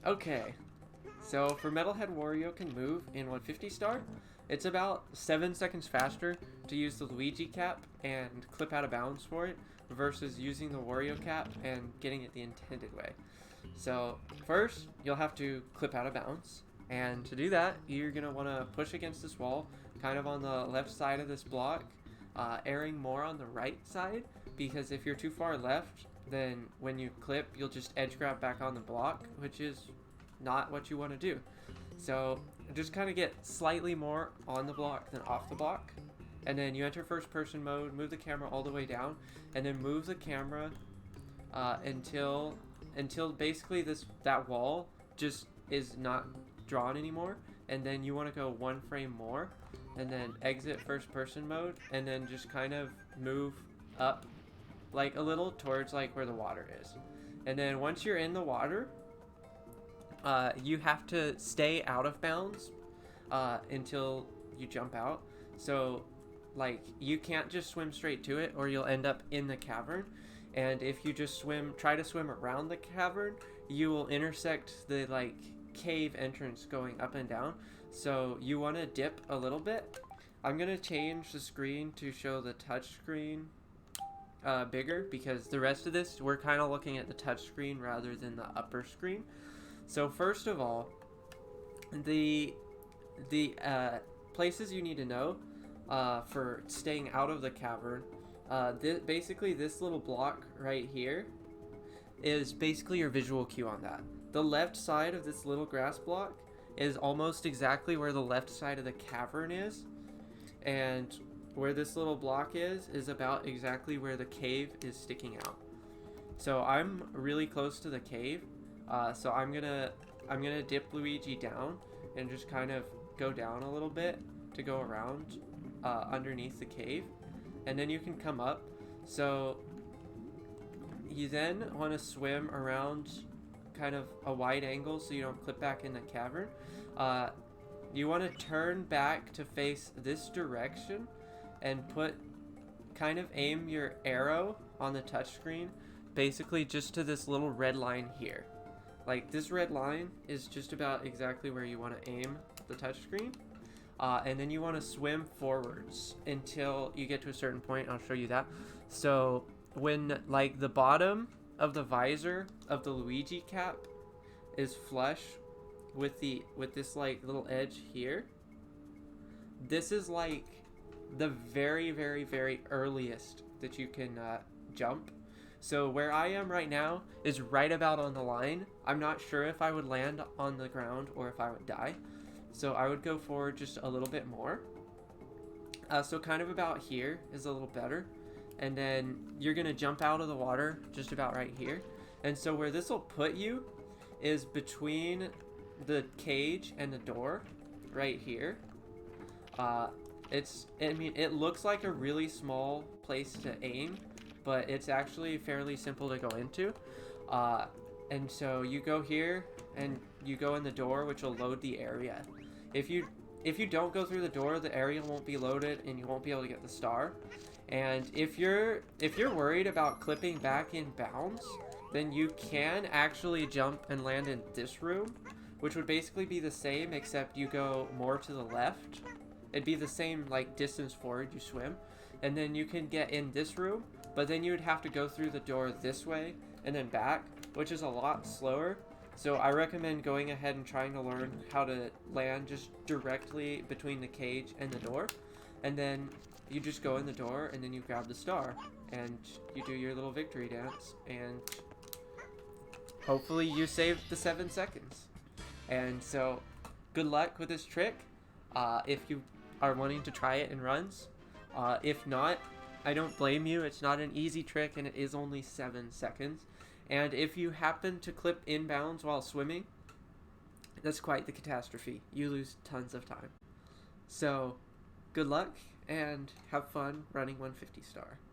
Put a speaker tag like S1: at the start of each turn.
S1: Okay, so for Metalhead Wario can move in 150 star, it's about 7 seconds faster to use the Luigi cap and clip out of bounds for it versus using the Wario cap and getting it the intended way. So first, you'll have to clip out of bounds. And to do that, you're going to want to push against this wall, kind of on the left side of this block, airing more on the right side, because if you're too far left, then when you clip, you'll just edge grab back on the block, which is not what you want to do. So just kind of get slightly more on the block than off the block. And then you enter first person mode, move the camera all the way down, and then move the camera until basically that wall just is not drawn anymore. And then you want to go one frame more, and then exit first person mode, and then just kind of move up like a little towards like where the water is. And then once you're in the water, you have to stay out of bounds until you jump out. So like you can't just swim straight to it or you'll end up in the cavern. And if you just try to swim around the cavern, you will intersect the like cave entrance going up and down. So you want to dip a little bit. I'm going to change the screen to show the touch screen bigger, because the rest of this we're kind of looking at the touch screen rather than the upper screen. So first of all, the places you need to know for staying out of the cavern, basically this little block right here is basically your visual cue on that. The left side of this little grass block is almost exactly where the left side of the cavern is, and where this little block is about exactly where the cave is sticking out. So I'm really close to the cave, so I'm gonna dip Luigi down and just kind of go down a little bit to go around underneath the cave, and then you can come up. So you then want to swim around kind of a wide angle so you don't clip back in the cavern. You want to turn back to face this direction and aim your arrow on the touchscreen basically just to this little red line here. Like this red line is just about exactly where you want to aim the touchscreen. And then you want to swim forwards until you get to a certain point. I'll show you that. So when like the bottom of the visor of the Luigi cap is flush with this like little edge here, this is like the very, very, very earliest that you can jump. So where I am right now is right about on the line. I'm not sure if I would land on the ground or if I would die. So I would go forward just a little bit more. So kind of about here is a little better. And then you're going to jump out of the water just about right here. And so where this will put you is between the cage and the door right here. It looks like a really small place to aim, but it's actually fairly simple to go into. And so you go here and you go in the door, which will load the area. If you don't go through the door, the area won't be loaded and you won't be able to get the star. And if you're worried about clipping back in bounds, then you can actually jump and land in this room, which would basically be the same except you go more to the left. It'd be the same like distance forward you swim, and then you can get in this room, but then you would have to go through the door this way and then back, which is a lot slower. So I recommend going ahead and trying to learn how to land just directly between the cage and the door, and then you just go in the door and then you grab the star and you do your little victory dance, and hopefully you saved the 7 seconds. And so good luck with this trick if you are wanting to try it in runs. If not, I don't blame you. It's not an easy trick and it is only 7 seconds. And if you happen to clip inbounds while swimming, that's quite the catastrophe. You lose tons of time. So good luck and have fun running 150 star.